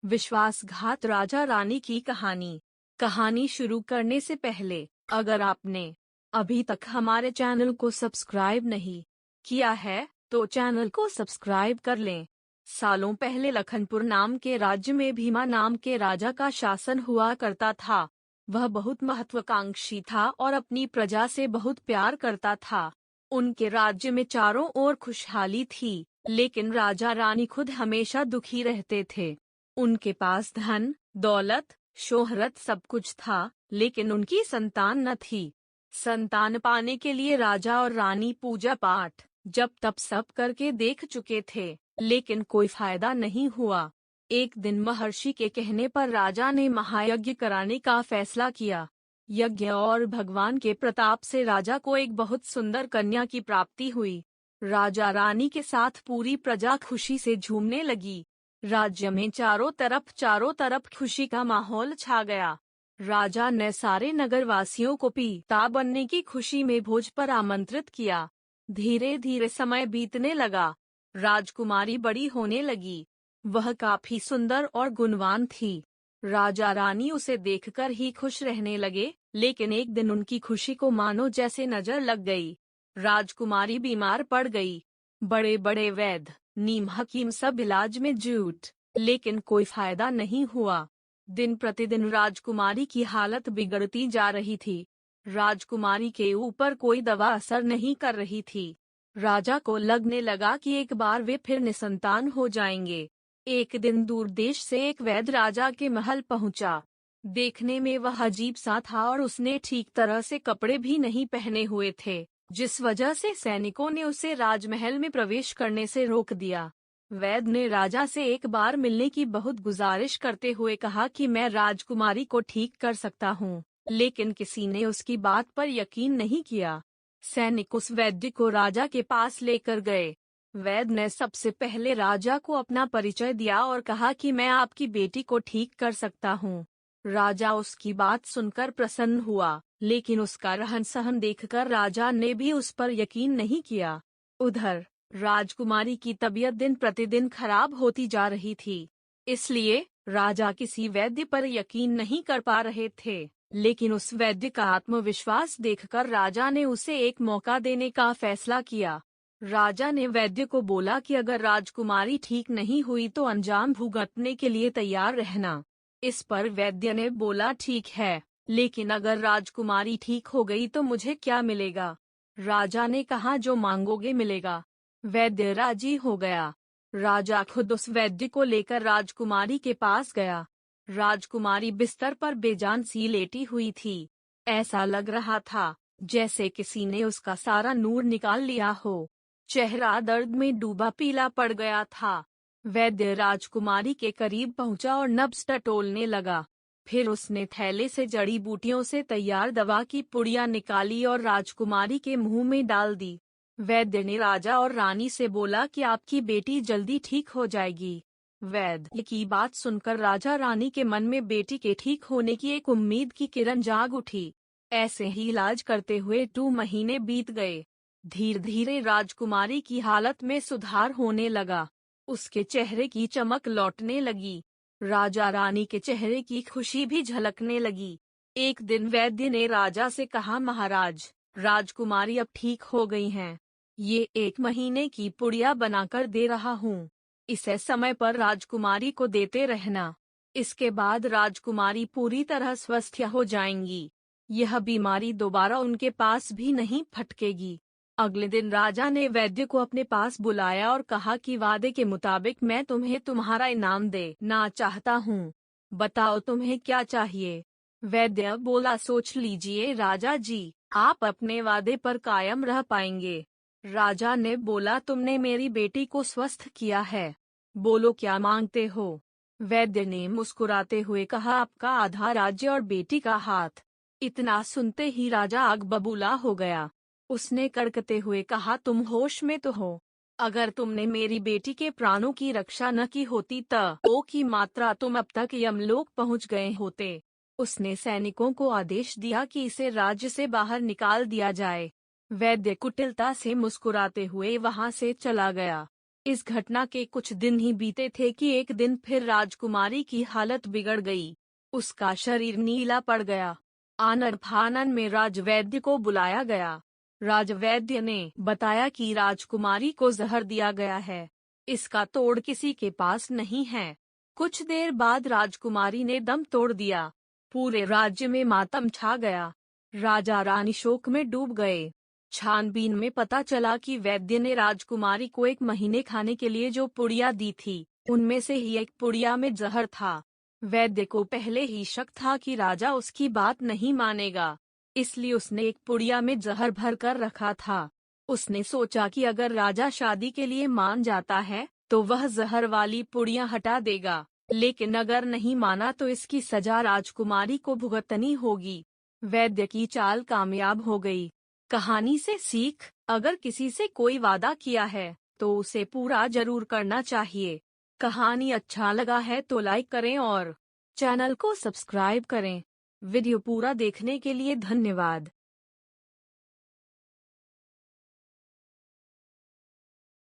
विश्वासघात राजा रानी की कहानी। कहानी शुरू करने से पहले अगर आपने अभी तक हमारे चैनल को सब्सक्राइब नहीं किया है तो चैनल को सब्सक्राइब कर लें। सालों पहले लखनपुर नाम के राज्य में भीमा नाम के राजा का शासन हुआ करता था। वह बहुत महत्वाकांक्षी था और अपनी प्रजा से बहुत प्यार करता था। उनके राज्य में चारों ओर खुशहाली थी, लेकिन राजा रानी खुद हमेशा दुखी रहते थे। उनके पास धन, दौलत, शोहरत सब कुछ था, लेकिन उनकी संतान न थी। संतान पाने के लिए राजा और रानी पूजा पाठ जब तब सब करके देख चुके थे, लेकिन कोई फायदा नहीं हुआ। एक दिन महर्षि के कहने पर राजा ने महायज्ञ कराने का फैसला किया। यज्ञ और भगवान के प्रताप से राजा को एक बहुत सुंदर कन्या की प्राप्ति हुई। राजा रानी के साथ पूरी प्रजा खुशी से झूमने लगी। राज्य में चारों तरफ खुशी का माहौल छा गया। राजा ने सारे नगरवासियों को पिता बनने की खुशी में भोज पर आमंत्रित किया। धीरे धीरे समय बीतने लगा। राजकुमारी बड़ी होने लगी। वह काफी सुंदर और गुणवान थी। राजा रानी उसे देखकर ही खुश रहने लगे, लेकिन एक दिन उनकी खुशी को मानो जैसे नजर लग गई। राजकुमारी बीमार पड़ गई। बड़े बड़े वैद्य, नीम हकीम सब इलाज में जुट, लेकिन कोई फायदा नहीं हुआ। दिन प्रतिदिन राजकुमारी की हालत बिगड़ती जा रही थी। राजकुमारी के ऊपर कोई दवा असर नहीं कर रही थी। राजा को लगने लगा कि एक बार वे फिर निसंतान हो जाएंगे। एक दिन दूर देश से एक वैद्य राजा के महल पहुंचा। देखने में वह अजीब सा था और उसने ठीक तरह से कपड़े भी नहीं पहने हुए थे, जिस वजह से सैनिकों ने उसे राजमहल में प्रवेश करने से रोक दिया। वैद्य ने राजा से एक बार मिलने की बहुत गुजारिश करते हुए कहा कि मैं राजकुमारी को ठीक कर सकता हूँ, लेकिन किसी ने उसकी बात पर यकीन नहीं किया। सैनिक उस वैद्य को राजा के पास लेकर गए। वैद्य ने सबसे पहले राजा को अपना परिचय दिया और कहा कि मैं आपकी बेटी को ठीक कर सकता हूँ। राजा उसकी बात सुनकर प्रसन्न हुआ, लेकिन उसका रहन सहन देखकर राजा ने भी उस पर यकीन नहीं किया। उधर राजकुमारी की तबीयत दिन प्रतिदिन खराब होती जा रही थी, इसलिए राजा किसी वैद्य पर यकीन नहीं कर पा रहे थे। लेकिन उस वैद्य का आत्मविश्वास देखकर राजा ने उसे एक मौका देने का फैसला किया। राजा ने वैद्य को बोला कि अगर राजकुमारी ठीक नहीं हुई तो अंजाम भुगतने के लिए तैयार रहना। इस पर वैद्य ने बोला ठीक है, लेकिन अगर राजकुमारी ठीक हो गई तो मुझे क्या मिलेगा? राजा ने कहा जो मांगोगे मिलेगा। वैद्य राजी हो गया। राजा खुद उस वैद्य को लेकर राजकुमारी के पास गया। राजकुमारी बिस्तर पर बेजान सी लेटी हुई थी। ऐसा लग रहा था जैसे किसी ने उसका सारा नूर निकाल लिया हो। चेहरा दर्द में डूबा पीला पड़ गया था। वैद्य राजकुमारी के करीब पहुंचा और नब्ज टटोलने लगा। फिर उसने थैले से जड़ी बूटियों से तैयार दवा की पुड़ियां निकाली और राजकुमारी के मुंह में डाल दी। वैद्य ने राजा और रानी से बोला कि आपकी बेटी जल्दी ठीक हो जाएगी। वैद्य की बात सुनकर राजा रानी के मन में बेटी के ठीक होने की एक उम्मीद की किरण जाग उठी। ऐसे ही इलाज करते हुए 2 महीने बीत गए। धीरे धीरे राजकुमारी की हालत में सुधार होने लगा। उसके चेहरे की चमक लौटने लगी। राजा रानी के चेहरे की खुशी भी झलकने लगी। एक दिन वैद्य ने राजा से कहा, महाराज, राजकुमारी अब ठीक हो गई हैं। ये 1 महीने की पुड़िया बनाकर दे रहा हूँ। इसे समय पर राजकुमारी को देते रहना। इसके बाद राजकुमारी पूरी तरह स्वस्थ हो जाएंगी। यह बीमारी दोबारा उनके पास भी नहीं फटकेगी। अगले दिन राजा ने वैद्य को अपने पास बुलाया और कहा कि वादे के मुताबिक मैं तुम्हें तुम्हारा इनाम देना चाहता हूँ। बताओ तुम्हें क्या चाहिए? वैद्य बोला, सोच लीजिए राजा जी, आप अपने वादे पर कायम रह पाएंगे। राजा ने बोला, तुमने मेरी बेटी को स्वस्थ किया है, बोलो क्या मांगते हो? वैद्य ने मुस्कुराते हुए कहा, आपका आधा राज्य और बेटी का हाथ। इतना सुनते ही राजा आग बबूला हो गया। उसने कड़कते हुए कहा, तुम होश में तो हो? अगर तुमने मेरी बेटी के प्राणों की रक्षा न की होती तो की मात्रा तुम अब तक यमलोक पहुंच गए होते। उसने सैनिकों को आदेश दिया कि इसे राज्य से बाहर निकाल दिया जाए। वैद्य कुटिलता से मुस्कुराते हुए वहां से चला गया। इस घटना के कुछ दिन ही बीते थे कि एक दिन फिर राजकुमारी की हालत बिगड़ गई। उसका शरीर नीला पड़ गया। आनन फानन में राजवैद्य को बुलाया गया। राजवैद्य ने बताया कि राजकुमारी को जहर दिया गया है। इसका तोड़ किसी के पास नहीं है। कुछ देर बाद राजकुमारी ने दम तोड़ दिया। पूरे राज्य में मातम छा गया। राजा रानी शोक में डूब गए। छानबीन में पता चला कि वैद्य ने राजकुमारी को 1 महीने खाने के लिए जो पुड़िया दी थी, उनमें से ही एक पुड़िया में जहर था। वैद्य को पहले ही शक था कि राजा उसकी बात नहीं मानेगा, इसलिए उसने एक पुड़िया में जहर भर कर रखा था। उसने सोचा कि अगर राजा शादी के लिए मान जाता है तो वह जहर वाली पुड़िया हटा देगा, लेकिन अगर नहीं माना तो इसकी सजा राजकुमारी को भुगतनी होगी। वैद्य की चाल कामयाब हो गई। कहानी से सीख: अगर किसी से कोई वादा किया है तो उसे पूरा जरूर करना चाहिए। कहानी अच्छा लगा है तो लाइक करें और चैनल को सब्सक्राइब करें। वीडियो पूरा देखने के लिए धन्यवाद।